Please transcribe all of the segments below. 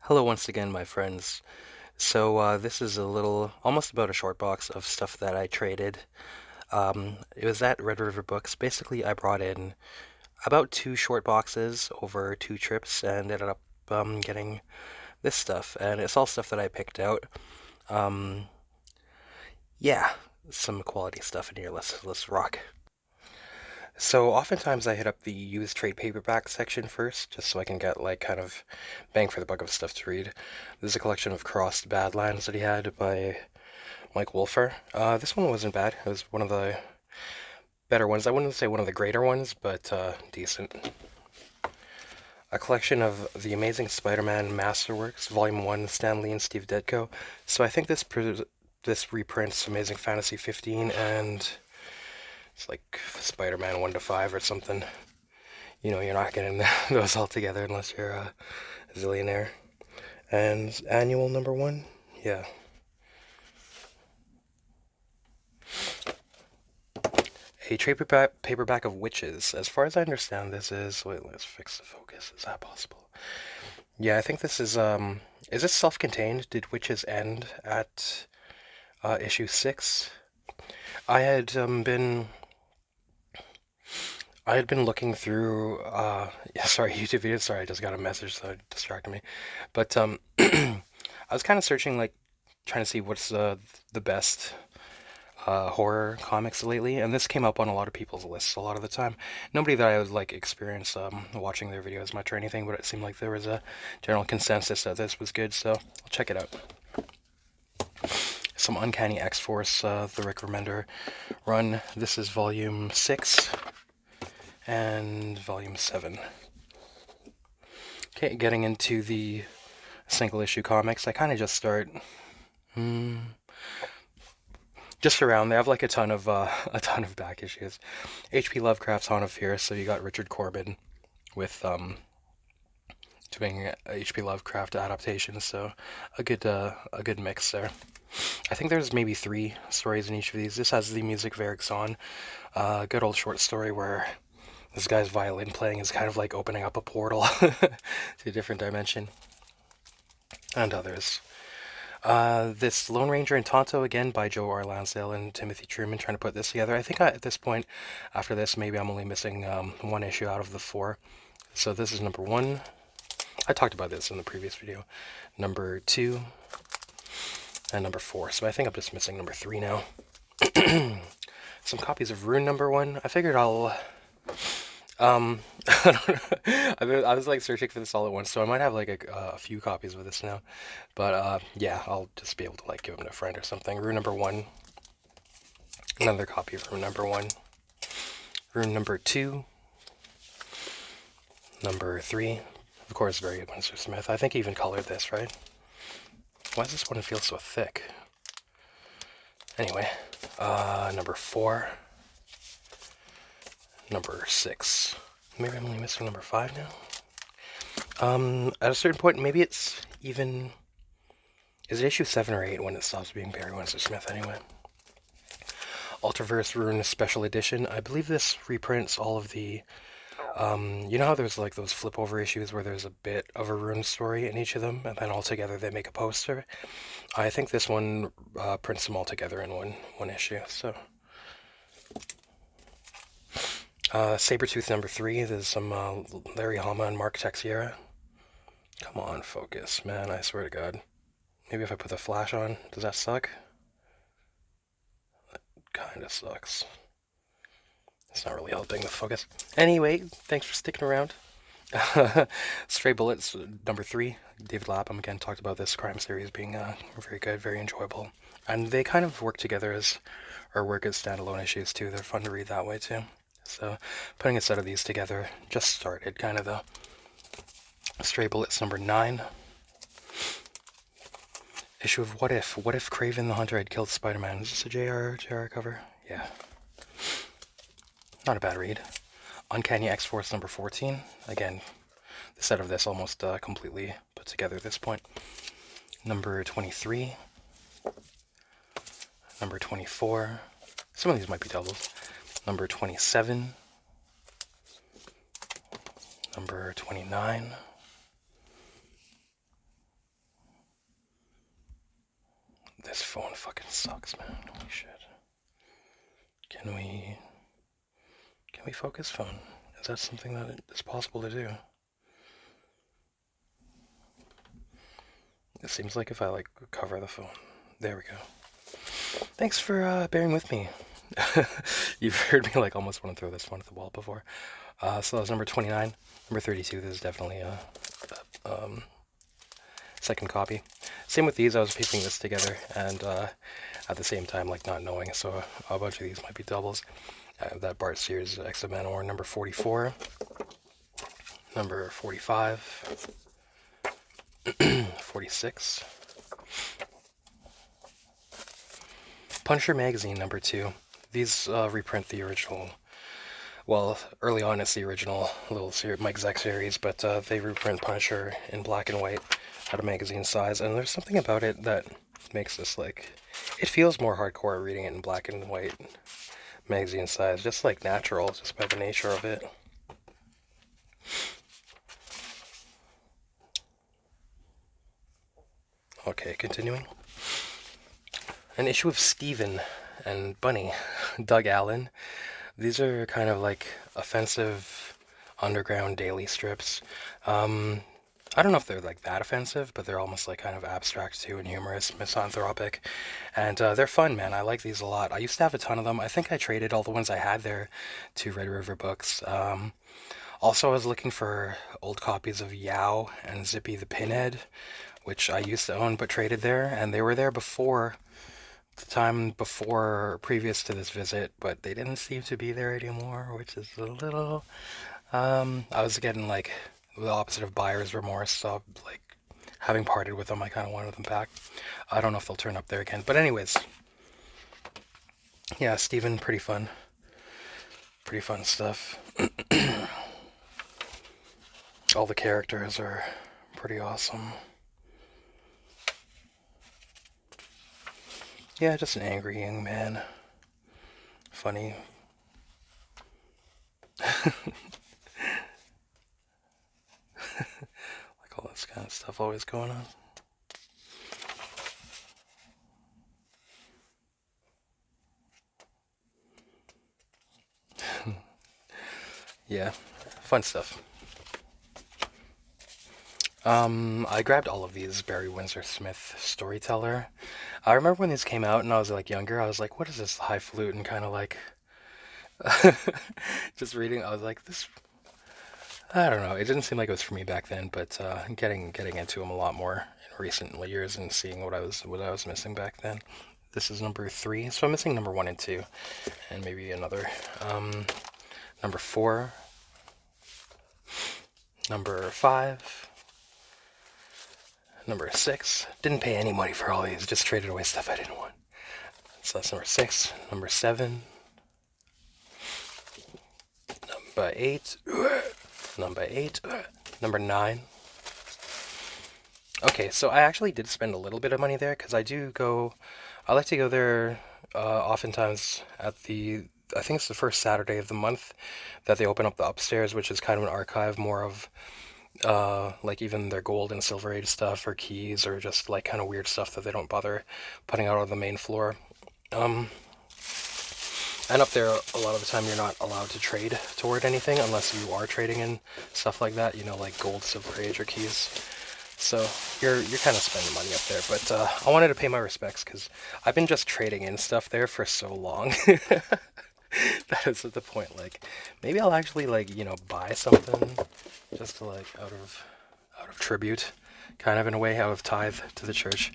Hello once again, my friends. This is a little, almost about a short box of stuff that I traded. It was at Red River Books. Basically, I brought in about two short boxes over two trips and ended up getting this stuff. And it's all stuff that I picked out. Um, yeah, some quality stuff in here. Let's rock. So oftentimes I hit up the used trade paperback section first, just so I can get like kind of bang for the buck of stuff to read. There's a collection of Crossed Badlands that he had by Mike Wolfer. This one wasn't bad. It was one of the better ones. I wouldn't say one of the greater ones, but decent. A collection of The Amazing Spider-Man Masterworks, Volume 1, Stan Lee and Steve Ditko. So I think this reprints Amazing Fantasy 15 and it's like Spider-Man 1 to 5 or something. You know, you're not getting those all together unless you're a zillionaire. And annual number 1? Yeah. A trade paperback of Wytches. As far as I understand, this is. Wait, let's fix the focus. Is that possible? Yeah, I think this is. Is this self-contained? Did Wytches end at issue 6? I had been. I had been looking through. Yeah, sorry, YouTube videos. Sorry, I just got a message, so it distracted me. But I was kind of searching, like, trying to see what's the best horror comics lately, and this came up on a lot of people's lists a lot of the time. Nobody that I would like experience watching their videos much or anything, but it seemed like there was a general consensus that this was good, so I'll check it out. Some Uncanny X-Force, the Rick Remender run. This is volume 6 and volume 7. Okay, getting into the single issue comics, I kind of just start just around. They have like a ton of back issues. H.P. Lovecraft's Haunt of Fear. So you got Richard Corben with doing H.P. Lovecraft adaptations. So a good mix there. I think there's maybe 3 stories in each of these. This has the music of Eric Zahn, a good old short story where this guy's violin playing is kind of like opening up a portal to a different dimension, and others. This Lone Ranger and Tonto again by Joe R. Lansdale and Timothy Truman trying to put this together. I think at this point, after this, maybe I'm only missing 1 issue out of the 4. So this is number 1. I talked about this in the previous video. Number 2 and number 4. So I think I'm just missing number 3 now. Some copies of Rune number 1. I figured I'll I was like searching for this all at once, so I might have like a few copies of this now. But yeah, I'll just be able to like give them to a friend or something. Rune number 1. Another copy of Rune number 1. Rune number 2. Number 3. Of course, very good Windsor Smith. I think he even colored this, right? Why does this one feel so thick? Anyway, number 4. Number 6. Maybe I'm only missing number 5 now? At a certain point, maybe it's even... Is it issue 7 or 8 when it stops being Barry Windsor Smith anyway? Ultraverse Rune Special Edition. I believe this reprints all of the... you know how there's like those flip over issues where there's a bit of a Rune story in each of them, and then all together they make a poster? I think this one prints them all together in one issue, so... Sabretooth number 3, there's some Larry Hama and Mark Texiera. Come on, focus, man, I swear to God. Maybe if I put the flash on, does that suck? That kinda sucks. It's not really helping the focus. Anyway, thanks for sticking around. Stray Bullets number 3, David Lapham again talked about this crime series being very good, very enjoyable. And they kind of work together or work as standalone issues too. They're fun to read that way too. So, putting a set of these together just started, kind of, though. Stray Bullets number 9. Issue of What If? What if Kraven the Hunter had killed Spider-Man? Is this a JR cover? Yeah. Not a bad read. Uncanny X-Force number 14. Again, the set of this almost completely put together at this point. Number 23. Number 24. Some of these might be doubles. Number 27, number 29, This phone fucking sucks, man. Holy shit. Can we focus phone? Is that something that is possible to do? It seems like if I like cover the phone. There we go. Thanks for bearing with me. You've heard me like almost want to throw this phone at the wall before. So that was number 29. Number 32, this is definitely a second copy. Same with these, I was piecing this together and at the same time like not knowing, so a bunch of these might be doubles. That Bart Sears X of Manowar, number 44. Number 45. 46. Punisher Magazine, number 2. These reprint the original. Well, early on it's the original little Mike Zeck series, but they reprint Punisher in black and white at a magazine size, and there's something about it that makes this like, it feels more hardcore reading it in black and white magazine size, just like natural, just by the nature of it. Okay, continuing. An issue of Steven and Bunny, Doug Allen. These are kind of like offensive underground daily strips. I don't know if they're like that offensive, but they're almost like kind of abstract too and humorous, misanthropic. And they're fun, man. I like these a lot. I used to have a ton of them. I think I traded all the ones I had there to Red River Books. Also, I was looking for old copies of Yow and Zippy the Pinhead, which I used to own but traded there, and they were there before the time before previous to this visit, but they didn't seem to be there anymore, which is a little I was getting like the opposite of buyer's remorse, so like having parted with them, I kind of wanted them back. I don't know if they'll turn up there again, but anyways, yeah, Steven, pretty fun stuff. All the characters are pretty awesome. Yeah, just an angry young man. Funny. Like all this kind of stuff always going on. Yeah, fun stuff. I grabbed all of these Barry Windsor Smith Storyteller. I remember when these came out and I was like younger, I was like, what is this highfalutin kind of like just reading, I was like, this, I don't know, it didn't seem like it was for me back then, but getting into them a lot more in recent years and seeing what I was missing back then. This is number 3, so I'm missing number 1 and 2, and maybe another. Number 4, number 5, number 6. Didn't pay any money for all these, just traded away stuff I didn't want. So that's number 6, number 7, number 8, number 9. Okay, so I actually did spend a little bit of money there, because I like to go there oftentimes at I think it's the first Saturday of the month that they open up the upstairs, which is kind of an archive more of like even their gold and silver age stuff or keys or just like kind of weird stuff that they don't bother putting out on the main floor. And up there, a lot of the time, you're not allowed to trade toward anything unless you are trading in stuff like that, you know, like gold, silver age, or keys. So you're kind of spending money up there. But I wanted to pay my respects because I've been just trading in stuff there for so long. That is at the point, like, maybe I'll actually, like, you know, buy something just to, like, out of tribute, kind of in a way, out of tithe to the church.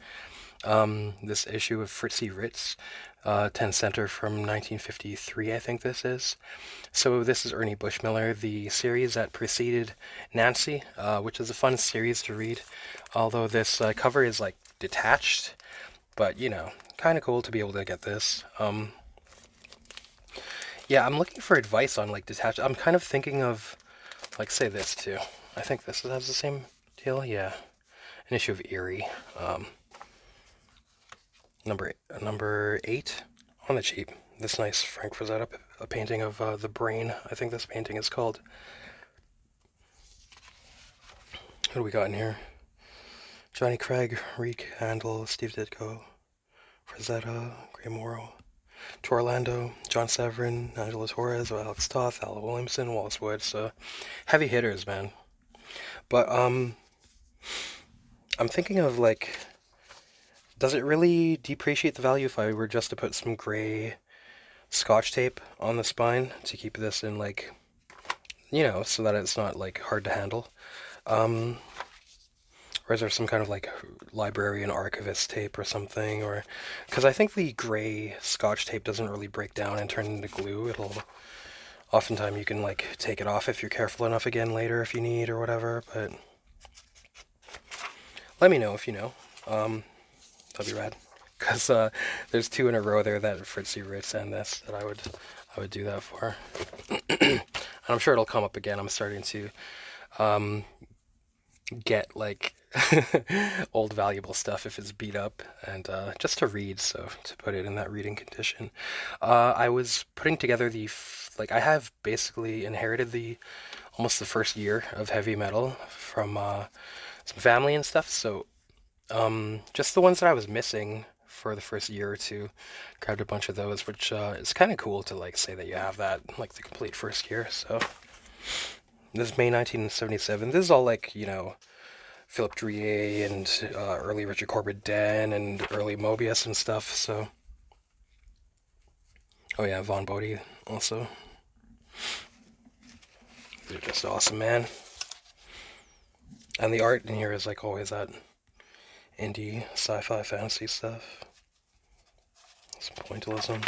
This issue of Fritzi Ritz, 10 Center from 1953, I think this is. So this is Ernie Bushmiller, the series that preceded Nancy, which is a fun series to read, although this cover is, like, detached, but, you know, kind of cool to be able to get this. Yeah, I'm looking for advice on, like, detached. I'm kind of thinking of, like, say this, too. I think this has the same deal, yeah. An issue of Eerie. Number 8 on the cheap. This nice Frank Frazetta, a painting of the Brain. I think this painting is called. What do we got in here? Johnny Craig, Reid Handel, Steve Ditko, Frazetta, Gray Morrow, Torlando, John Severin, Angela Torres, Alex Toth, Al Williamson, Wallace Wood. So heavy hitters, man. But I'm thinking of like, does it really depreciate the value if I were just to put some gray Scotch tape on the spine to keep this in like, so that it's not like hard to handle? Or is there some kind of like librarian archivist tape or something? Or because I think the gray Scotch tape doesn't really break down and turn into glue. Oftentimes you can like take it off if you're careful enough again later if you need or whatever. But let me know if you know. That'd be rad. Because there's 2 in a row there that Fritzi, Ritz, and this that I would do that for. And I'm sure it'll come up again. I'm starting to get like old valuable stuff if it's beat up, and just to read, so to put it in that reading condition. I was putting together I have basically inherited almost the first year of heavy metal from some family and stuff, so just the ones that I was missing for the first year or two, grabbed a bunch of those, which is kind of cool to like say that you have that, like the complete first year. So this is May 1977. This is all like, Philip Druillet and early Richard Corbett Den and early Moebius and stuff, so. Oh yeah, Von Bodie also. These are just awesome, man. And the art in here is like always that indie sci-fi fantasy stuff. Some pointillism.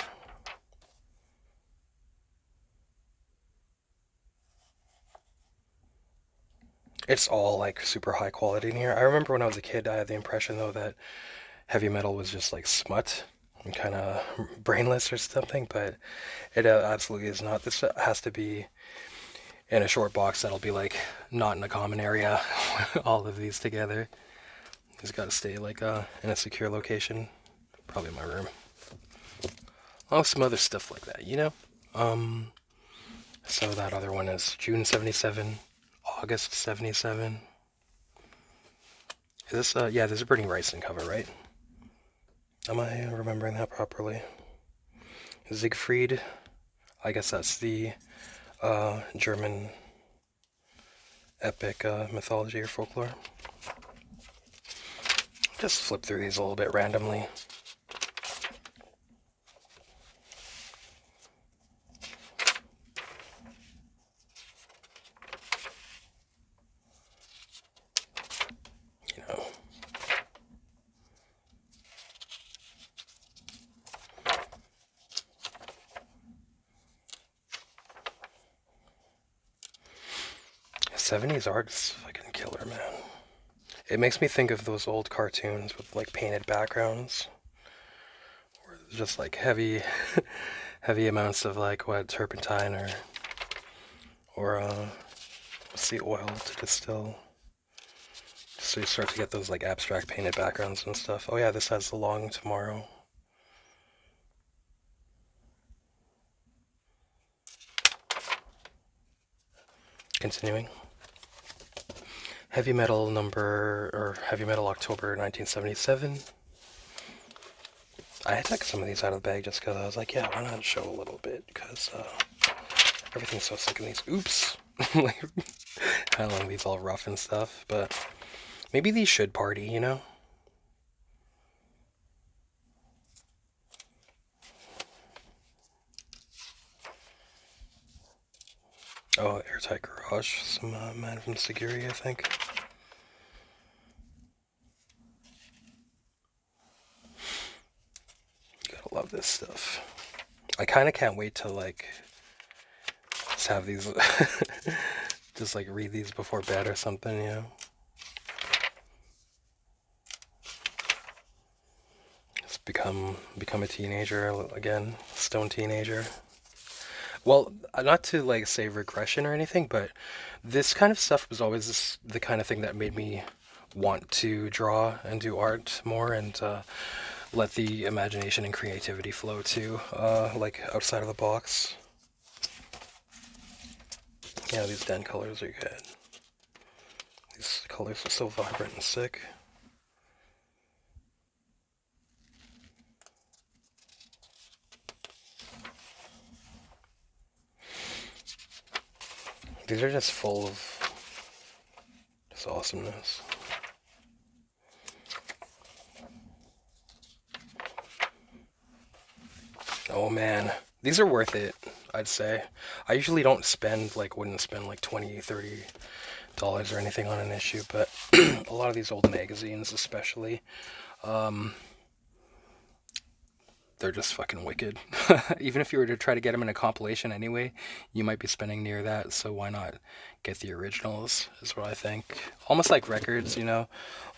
It's all like super high quality in here. I remember when I was a kid, I had the impression though that heavy metal was just like smut and kind of brainless or something, but it absolutely is not. This has to be in a short box that'll be like not in a common area. All of these together. It's got to stay like in a secure location, probably in my room. Along with some other stuff like that, So that other one is June 77, August 77. Is this, yeah, this is a Bernie Wrightson cover, right? Am I remembering that properly? Siegfried, I guess that's the German epic mythology or folklore. Just flip through these a little bit randomly. '70s art is fucking killer, man. It makes me think of those old cartoons with like painted backgrounds, where there's just like heavy, heavy amounts of like turpentine or what's the oil to distill. So you start to get those like abstract painted backgrounds and stuff. Oh yeah, this has The Long Tomorrow. Continuing. Heavy Metal October 1977. I took some of these out of the bag just because I was like, yeah, why not show a little bit? Because everything's so sick in these. Oops! Like, handling these all rough and stuff, but maybe these should party, Oh, Airtight Garage, some man from Seguri, I think. You gotta love this stuff. I kind of can't wait to like just have these, just like read these before bed or something, Just become a teenager again, stone teenager. Well, not to like say regression or anything, but this kind of stuff was always the kind of thing that made me want to draw and do art more and let the imagination and creativity flow too, like outside of the box. Yeah, these den colors are good. These colors are so vibrant and sick. These are just full of just awesomeness. Oh man, these are worth it, I'd say. I usually don't spend, wouldn't spend like $20, $30 or anything on an issue, but a lot of these old magazines especially, they're just fucking wicked. Even if you were to try to get them in a compilation anyway, you might be spending near that, so why not get the originals, is what I think. Almost like records, you know?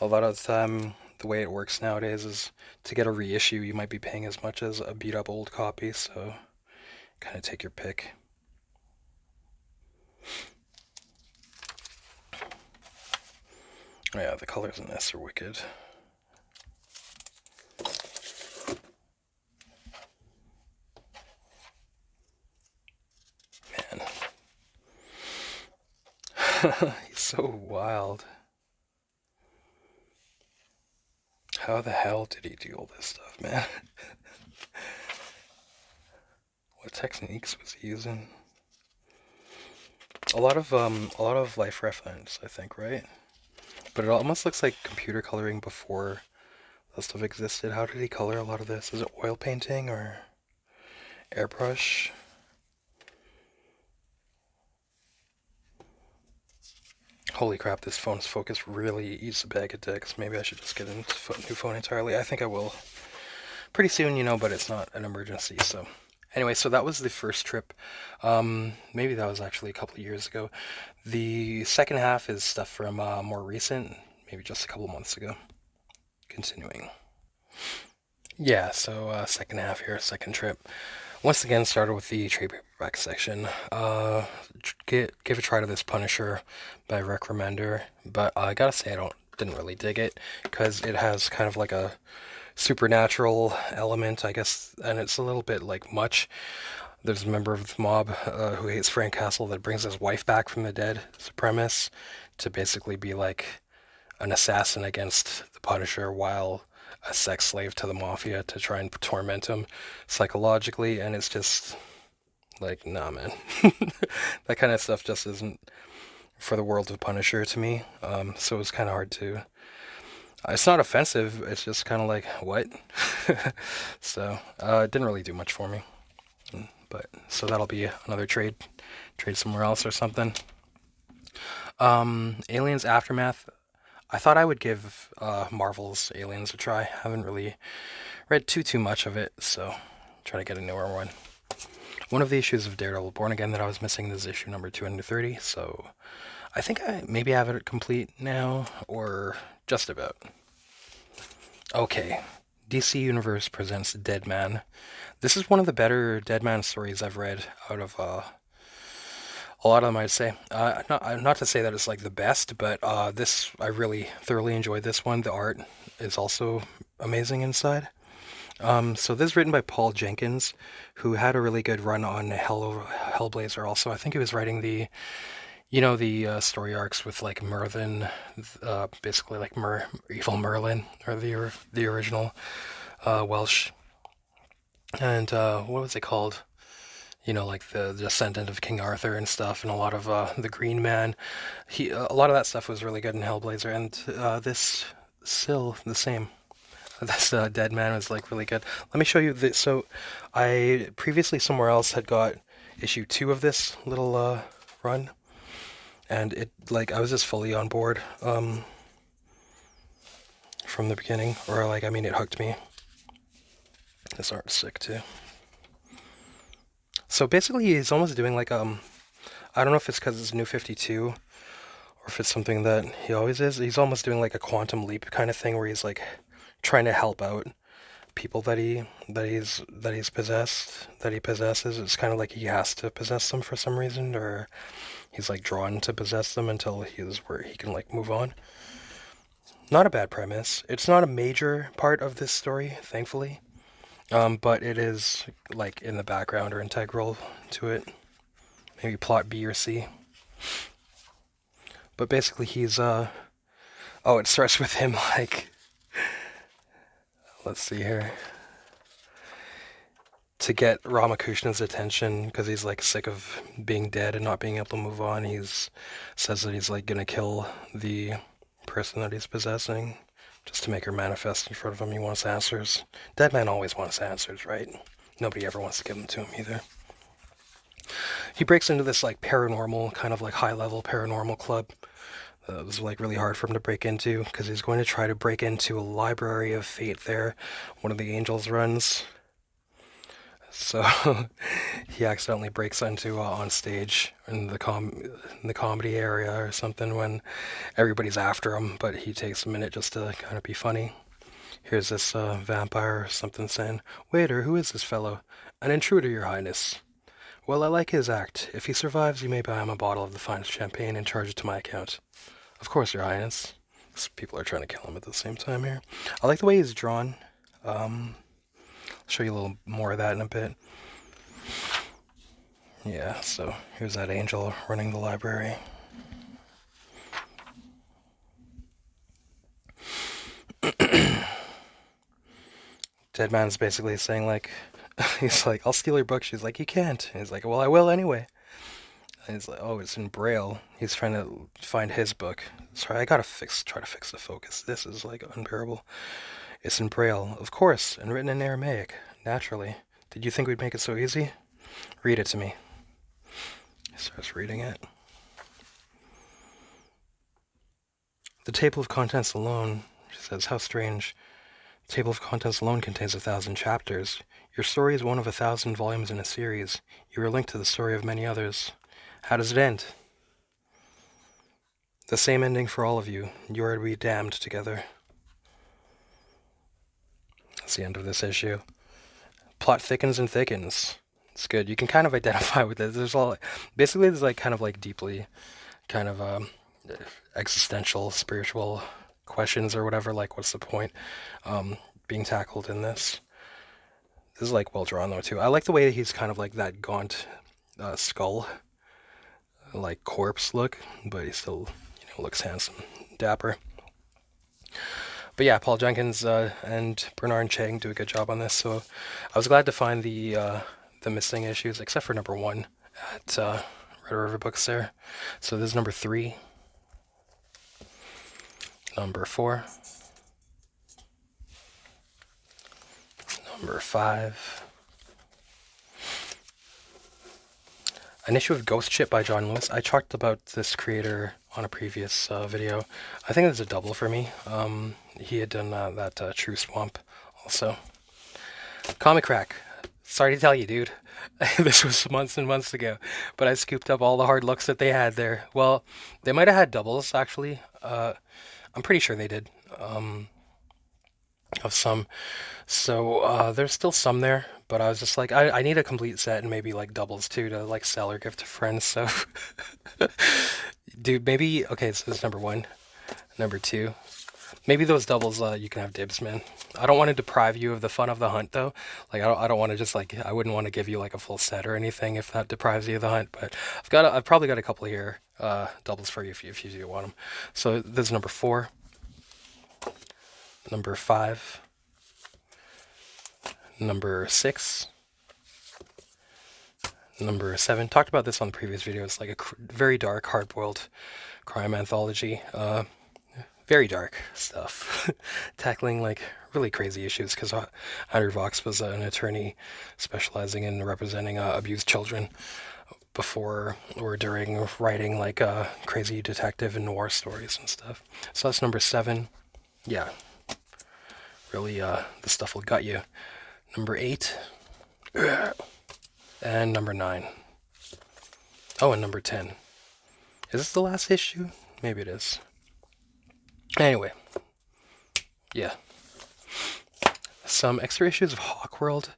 A lot of the time, the way it works nowadays is to get a reissue, you might be paying as much as a beat-up old copy, so kind of take your pick. Oh yeah, the colors in this are wicked. Man. He's so wild. How the hell did he do all this stuff, man? What techniques was he using? A lot of life reference, I think, right? But it almost looks like computer coloring before that stuff existed. How did he color a lot of this? Is it oil painting or airbrush? Holy crap, this phone's focus really eats a bag of dicks. Maybe I should just get a new phone entirely. I think I will pretty soon, you know, but it's not an emergency, so... Anyway, so that was the first trip. Maybe that was actually a couple of years ago. The second half is stuff from more recent, maybe just a couple of months ago. Continuing. Yeah, so second half here, second trip. Once again, started with the trade paperback section. Give a try to this Punisher by Recommender, but I gotta say didn't really dig it, because it has kind of like a supernatural element, I guess, and it's a little bit like much. There's a member of the mob who hates Frank Castle that brings his wife back from the dead as a premise to basically be like an assassin against the Punisher while a sex slave to the mafia to try and torment him psychologically, and it's just like, nah, man. That kind of stuff just isn't for the world of Punisher to me, so it's kind of hard to... It's not offensive, it's just kind of like, what? So, it didn't really do much for me. But, so that'll be another trade somewhere else or something. Aliens Aftermath. I thought I would give Marvel's Aliens a try. Haven't really read too much of it, so try to get a newer one. One of the issues of Daredevil Born Again that I was missing is issue number 230, so I think I maybe have it complete now, or just about. Okay, DC Universe presents Deadman. This is one of the better Deadman stories I've read out of a lot of them, I'd say. Not to say that it's like the best, but this, I really thoroughly enjoyed this one. The art is also amazing inside. So this is written by Paul Jenkins, who had a really good run on Hellblazer also. I think he was writing the story arcs with like Merlin, basically like Evil Merlin, or the original Welsh. And what was it called? You know, like the descendant of King Arthur and stuff, and a lot of the Green Man. A lot of that stuff was really good in Hellblazer, and this still the same. This Deadman was like really good. Let me show you this. So I previously somewhere else had got issue 2 of this little run. And it, like, I was just fully on board from the beginning. Or, like, I mean, it hooked me. This art's sick, too. So, basically, he's almost doing, like, I don't know if it's because it's New 52, or if it's something that he always is. He's almost doing, like, a quantum leap kind of thing, where he's, like, trying to help out people that he possesses. It's kind of like he has to possess them for some reason, or... he's like drawn to possess them until he is where he can like move on. Not a bad premise. It's not a major part of this story, thankfully. But it is like in the background or integral to it. Maybe plot B or C. But basically he's it starts with him like, let's see here. to get Ramakrishna's attention, because he's like sick of being dead and not being able to move on, says that he's like gonna kill the person that he's possessing, just to make her manifest in front of him. He wants answers. Deadman always wants answers, right? Nobody ever wants to give them to him either. He breaks into this like paranormal, kind of like high-level paranormal club. It was like really hard for him to break into, because he's going to try to break into a library of fate there, one of the angels runs. So he accidentally breaks into on stage in the comedy area or something when everybody's after him, but he takes a minute just to kind of be funny. Here's this vampire or something saying, "Waiter, who is this fellow?" "An intruder, your highness." "Well, I like his act. If he survives, you may buy him a bottle of the finest champagne and charge it to my account." "Of course, your highness." People are trying to kill him at the same time here. I like the way he's drawn. I'll show you a little more of that in a bit. Yeah, so here's that angel running the library. Deadman's basically saying like, he's like, "I'll steal your book." She's like, "You can't." And he's like, "Well, I will anyway." And he's like, "Oh, it's in Braille." He's trying to find his book. Sorry, I gotta try to fix the focus. This is like unbearable. "It's in Braille, of course, and written in Aramaic. Naturally. Did you think we'd make it so easy? Read it to me." He starts reading it. "The table of contents alone," she says, "how strange. The table of contents alone contains 1,000 chapters. Your story is one of 1,000 volumes in a series. You are linked to the story of many others. How does it end?" "The same ending for all of you. You are to be damned together." That's the end of this issue. Plot thickens and thickens. It's good. You can kind of identify with it. There's like kind of like deeply kind of existential, spiritual questions or whatever, like what's the point being tackled in this. This is like well drawn though too. I like the way that he's kind of like that gaunt skull, like corpse look, but he still looks handsome, dapper. But yeah, Paul Jenkins and Bernard Chang do a good job on this. So I was glad to find the missing issues, except for number 1 at Red River Books there. So this is number 3, number 4, number 5, an issue of Ghost Ship by John Lewis. I talked about this creator on a previous video. I think it's a double for me. He had done that True Swamp also. Comic Crack. Sorry to tell you, dude. This was months and months ago, but I scooped up all the hard looks that they had there. Well, they might have had doubles, actually. I'm pretty sure they did. Of some. So there's still some there, but I was just like, I need a complete set and maybe like doubles too to like sell or give to friends. So, dude, maybe, okay, so this is number 1. Number 2. Maybe those doubles, you can have dibs, man. I don't want to deprive you of the fun of the hunt, though. Like, I don't want to just, like, I wouldn't want to give you, like, a full set or anything if that deprives you of the hunt. But I've probably got a couple here, doubles for you if you do want them. So this is number 4. Number 5. Number 6. Number 7. Talked about this on the previous video. It's like a very dark, hard-boiled crime anthology. Very dark stuff, tackling like really crazy issues, because Andrew Vachss was an attorney specializing in representing abused children before or during writing like crazy detective and noir stories and stuff. So that's number 7. Yeah, really the stuff will gut you. Number 8 and number 9. Oh, and number 10. Is this the last issue? Maybe it is. Anyway, yeah. Some extra issues of Hawkworld,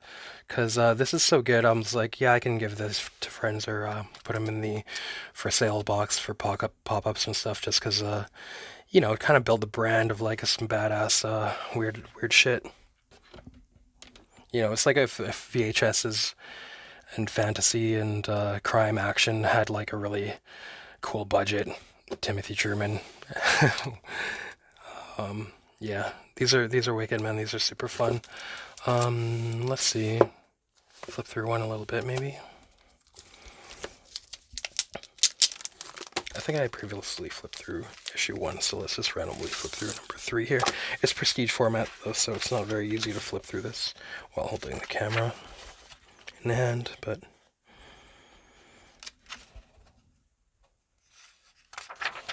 because this is so good. I was like, yeah, I can give this to friends or put them in the for sale box for pop-ups and stuff, just because, kind of build the brand of like some badass weird shit. It's like if VHS's and fantasy and crime action had like a really cool budget. Timothy Truman. Yeah, these are wicked, man. These are super fun. Let's see. flip through one a little bit, maybe. I think I previously flipped through issue 1, so let's just randomly flip through number 3 here. It's prestige format, though, so it's not very easy to flip through this while holding the camera in hand, but...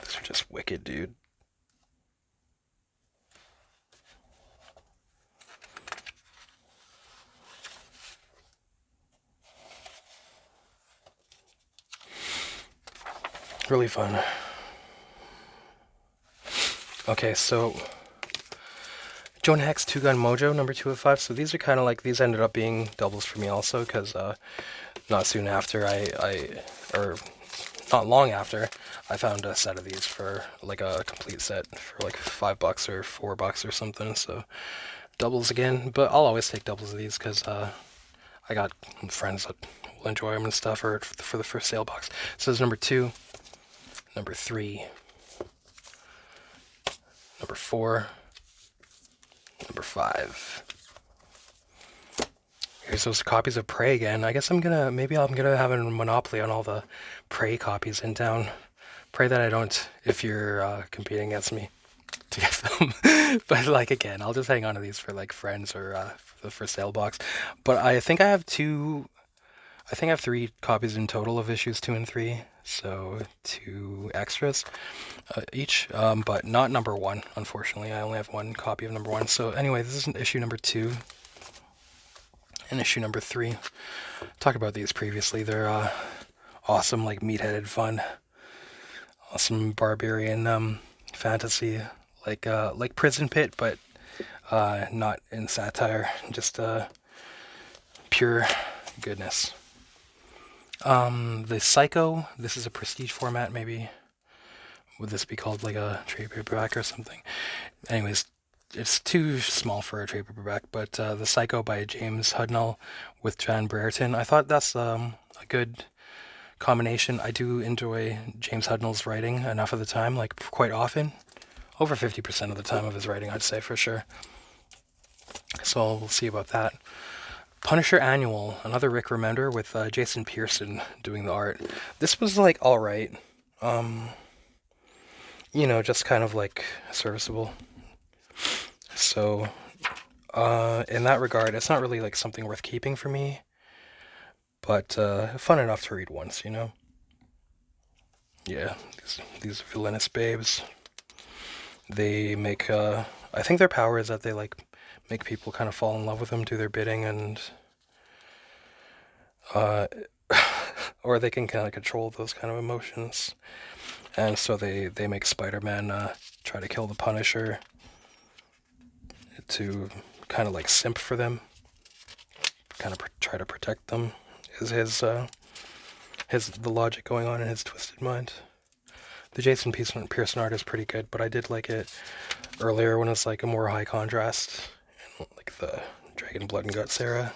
these are just wicked, dude. Really fun. Okay, so Jonah Hex 2-Gun Mojo, number 2 of 5. So these are kind of like, these ended up being doubles for me also, because not soon after or not long after, I found a set of these for like a complete set for like $5 or $4 or something. So doubles again, but I'll always take doubles of these because I got friends that will enjoy them and stuff, or for the first sale box. So this is number 2. Number 3, number 4, number 5. Here's those copies of Prey again. I guess maybe I'm gonna have a monopoly on all the Prey copies in town. Pray that I don't, if you're competing against me, to get them. But like, again, I'll just hang on to these for like friends or for the first sale box. But I think I have 3 copies in total of issues 2 and 3. So 2 extras each, but not number 1, unfortunately. I only have 1 copy of number 1. So anyway, this is issue number 2 and issue number 3. Talked about these previously. They're awesome, like meat-headed fun. Awesome barbarian fantasy, like Prison Pit, but not in satire, just pure goodness. The Psycho, this is a prestige format, maybe. Would this be called like a trade paperback or something? Anyways, it's too small for a trade paperback, but The Psycho by James Hudnall with Jan Brereton. I thought that's a good combination. I do enjoy James Hudnall's writing enough of the time, like quite often. Over 50% of the time of his writing, I'd say, for sure. So we'll see about that. Punisher Annual, another Rick Remender with Jason Pearson doing the art. This was like alright. Just kind of like serviceable. So, in that regard, it's not really like something worth keeping for me, but fun enough to read once, Yeah, these villainous babes. They make, I think their power is that they like make people kind of fall in love with them, do their bidding, and or they can kind of control those kind of emotions. And so they make Spider-Man try to kill the Punisher to kind of like simp for them, kind of try to protect them, is the logic going on in his twisted mind. The Jason Pearson art is pretty good, but I did like it earlier when it's like a more high contrast, like the Dragon Blood and Guts era.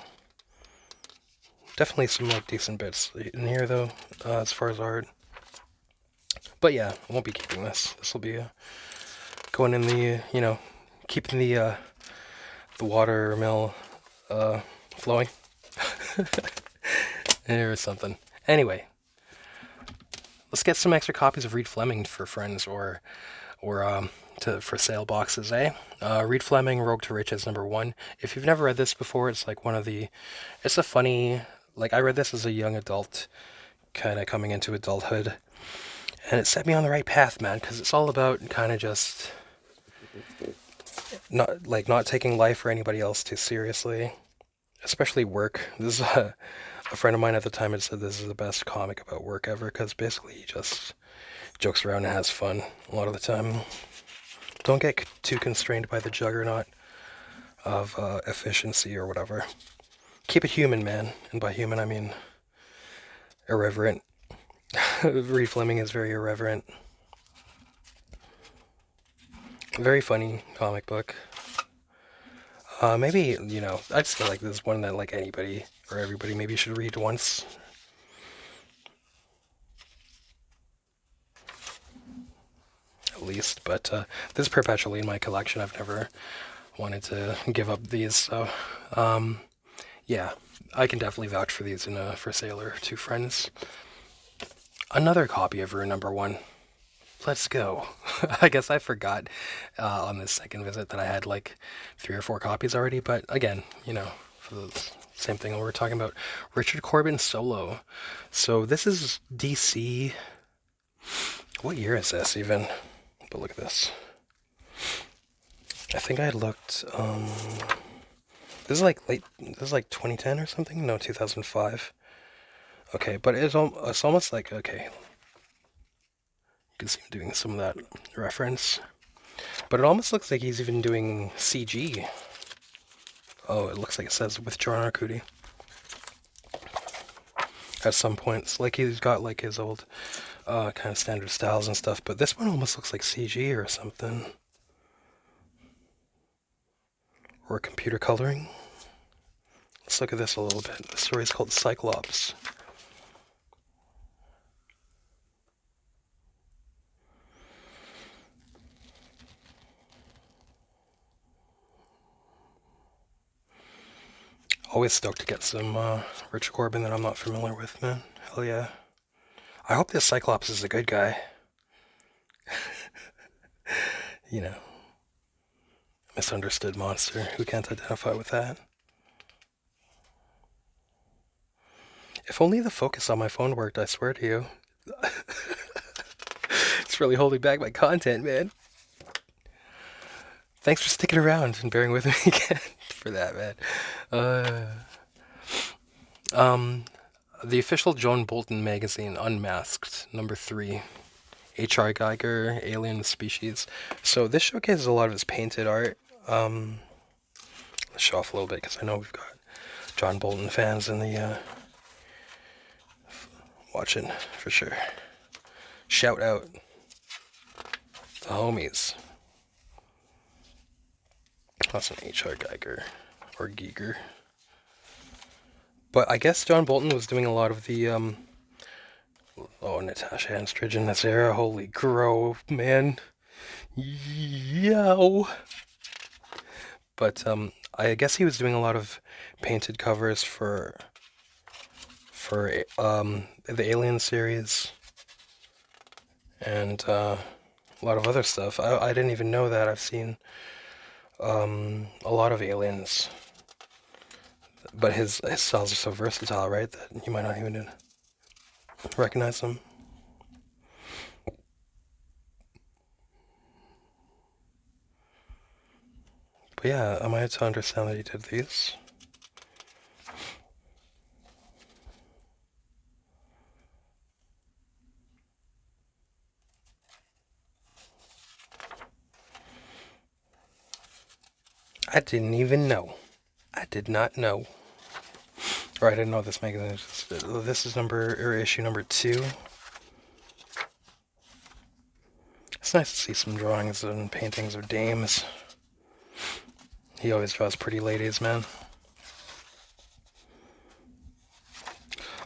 Definitely some like decent bits in here though, as far as art. But yeah, I won't be keeping this. This will be going in the, keeping the water mill flowing. Or something. Anyway, let's get some extra copies of Reid Fleming for friends or for sale boxes, eh? Reid Fleming, Rogue to Riches, number 1. If you've never read this before, it's like it's a funny, like I read this as a young adult, kind of coming into adulthood, and it set me on the right path, man, because it's all about kind of just not taking life or anybody else too seriously, especially work. This is a friend of mine at the time had said this is the best comic about work ever, because basically he just jokes around and has fun a lot of the time. Don't get too constrained by the juggernaut of efficiency or whatever. Keep it human, man. And by human, I mean irreverent. Reid Fleming is very irreverent. Very funny comic book. Maybe, I just feel like this is one that like anybody or everybody maybe should read once. At least, but this is perpetually in my collection. I've never wanted to give up these, so Yeah, I can definitely vouch for these in a For Sale or Two Friends. Another copy of Rune number 1. Let's go. I guess I forgot on this second visit that I had like 3 or 4 copies already, but again, for the same thing we were talking about. Richard Corben solo. So this is DC. What year is this even? But look at this. I think I looked, this is like 2010 or something? No, 2005. Okay, but it's almost like, okay, you can see him doing some of that reference. But it almost looks like he's even doing CG. Oh, it looks like it says with John Arcudi. At some points, like he's got like his old kind of standard styles and stuff, but this one almost looks like CG or something. Or computer coloring. Let's look at this a little bit. The story is called Cyclops. Always stoked to get some Richard Corben that I'm not familiar with, man. Hell yeah. I hope this Cyclops is a good guy. Misunderstood monster. Who can't identify with that? If only the focus on my phone worked, I swear to you. It's really holding back my content, man. Thanks for sticking around and bearing with me again for that, man. The official John Bolton magazine, Unmasked, number 3. H.R. Geiger, Alien Species. So this showcases a lot of his painted art. Let's show off a little bit because I know we've got John Bolton fans in the watching for sure. Shout out the homies. That's an H.R. Geiger or Giger. But I guess John Bolton was doing a lot of the Natasha Anstridge in this era. Holy grow, man. Yo. But I guess he was doing a lot of painted covers for the Alien series and a lot of other stuff. I didn't even know that. I've seen a lot of Aliens, but his styles are so versatile, right, that you might not even recognize them. But yeah, am I to understand that he did these? I didn't even know. I did not know. Or I didn't know this magazine. This is issue number 2. It's nice to see some drawings and paintings of dames. He always draws pretty ladies, man.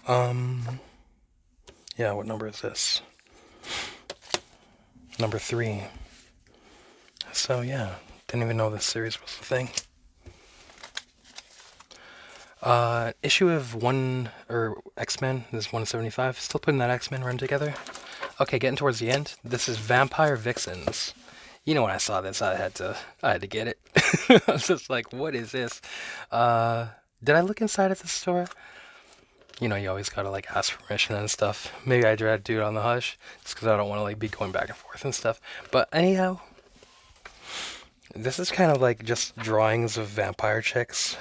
Yeah, what number is this? Number 3. So yeah, didn't even know this series was a thing. Issue of X-Men, this is 175. Still putting that X-Men run together. Okay, getting towards the end. This is Vampire Vixens. You know, when I saw this, I had to get it. I was just like, what is this? Did I look inside at the store? You know, you always gotta like ask permission and stuff. Maybe I tried to do it on the hush, just because I don't want to like be going back and forth and stuff. But anyhow, this is kind of like just drawings of vampire chicks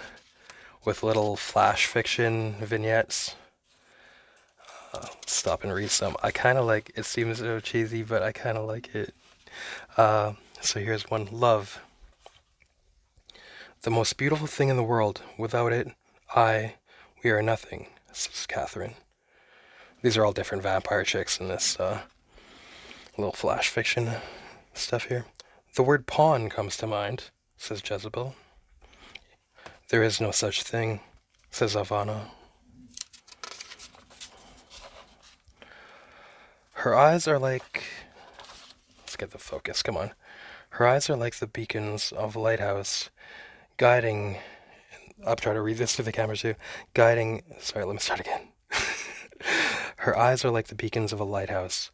with little flash fiction vignettes. Stop and read some. I kind of like it. Seems so cheesy, but I kind of like it. So here's one. Love. The most beautiful thing in the world. Without it, we are nothing. This is Catherine. These are all different vampire chicks in this little flash fiction stuff here. The word pawn comes to mind, says Jezebel. There is no such thing, says Ivana. Her eyes are like... Let's get the focus, come on. Her eyes are like the beacons of a lighthouse, guiding I'm trying to read this through the camera too. Guiding. Sorry, let me start again. Her eyes are like the beacons of a lighthouse,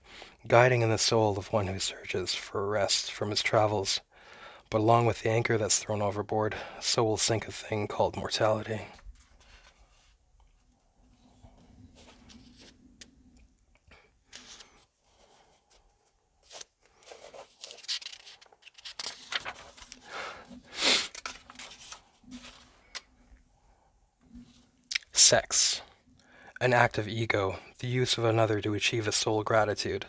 guiding in the soul of one who searches for rest from his travels. But along with the anchor that's thrown overboard, so will sink a thing called mortality. Sex. An act of ego, the use of another to achieve a soul gratitude.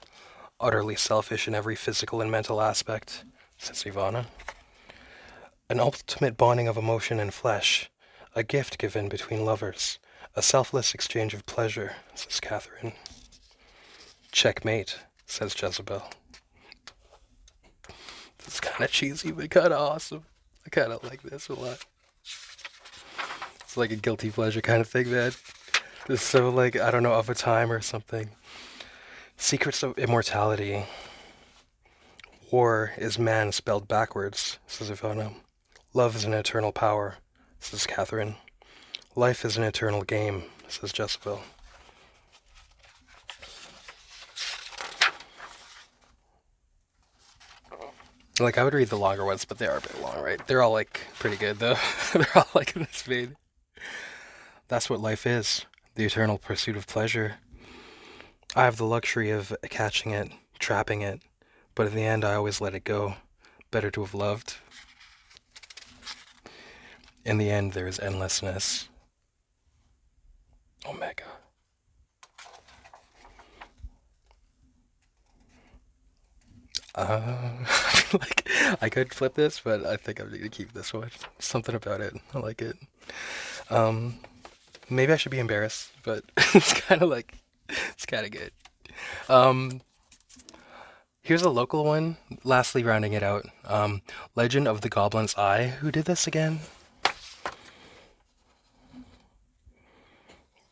Utterly selfish in every physical and mental aspect, says Ivana. An ultimate bonding of emotion and flesh, a gift given between lovers, a selfless exchange of pleasure, says Catherine. Checkmate, says Jezebel. This is kind of cheesy, but kind of awesome. I kind of like this a lot. It's like a guilty pleasure kind of thing, man. It's so like, I don't know, of a time or something. Secrets of immortality. War is man spelled backwards, says Ivana. Love is an eternal power, says Catherine. Life is an eternal game, says Jezebel. Like, I would read the longer ones, but they are a bit long, right? They're all, like, pretty good, though. They're all, like, in this vein. That's what life is, the eternal pursuit of pleasure. I have the luxury of catching it, trapping it, but in the end I always let it go. Better to have loved. In the end there is endlessness. Omega. Like, I could flip this, but I think I'm going to keep this one. Something about it. I like it. Maybe I should be embarrassed, but it's kind of like, it's kind of good. Here's a local one, lastly rounding it out. Legend of the Goblin's Eye. Who did this again?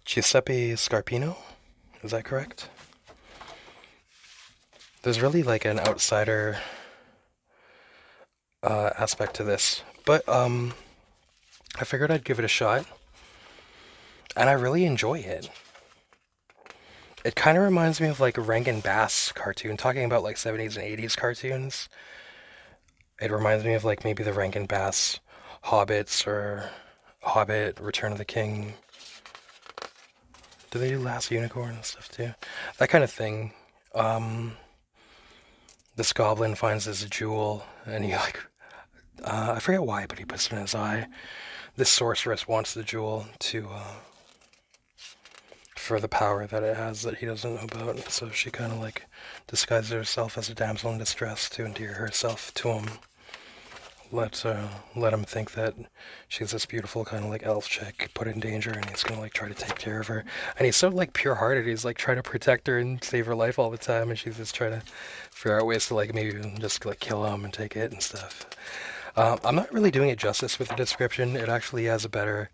Giuseppe Scarpino? Is that correct? There's really like an outsider aspect to this, but I figured I'd give it a shot, and I really enjoy it. It kind of reminds me of like a Rankin Bass cartoon, talking about like 70s and 80s cartoons. It reminds me of like maybe the Rankin Bass Hobbits or Hobbit, Return of the King. Do they do Last Unicorn and stuff too? That kind of thing. This goblin finds this jewel, and he like, I forget why, but he puts it in his eye. This sorceress wants the jewel to, for the power that it has that he doesn't know about, so she kind of like disguises herself as a damsel in distress to endear herself to him. Let him think that she's this beautiful kind of like elf chick put in danger, and he's gonna like try to take care of her. And he's so like pure-hearted. He's like trying to protect her and save her life all the time, and she's just trying to figure out ways to like maybe just like kill him and take it and stuff. I'm not really doing it justice with the description. It actually has a better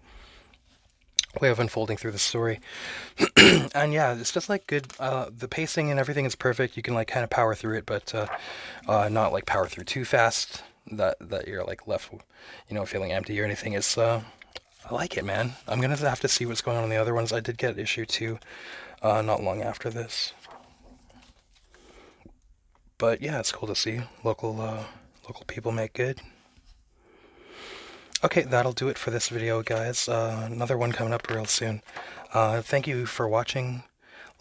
way of unfolding through the story. And yeah, it's just like good. The pacing and everything is perfect. You can like kind of power through it, but not like power through too fast. That you're like left, feeling empty or anything. It's I like it, man. I'm gonna have to see what's going on in the other ones. I did get issue 2 not long after this, but yeah, it's cool to see local people make good. Okay, that'll do it for this video, guys. Another one coming up real soon. Thank you for watching.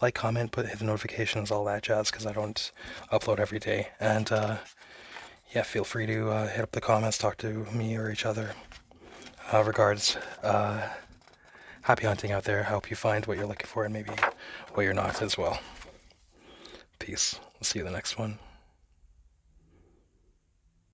Like, comment, hit the notifications, all that jazz, because I don't upload every day. And yeah, feel free to hit up the comments, talk to me or each other. Regards. Happy hunting out there. I hope you find what you're looking for and maybe what you're not as well. Peace. We'll see you in the next one.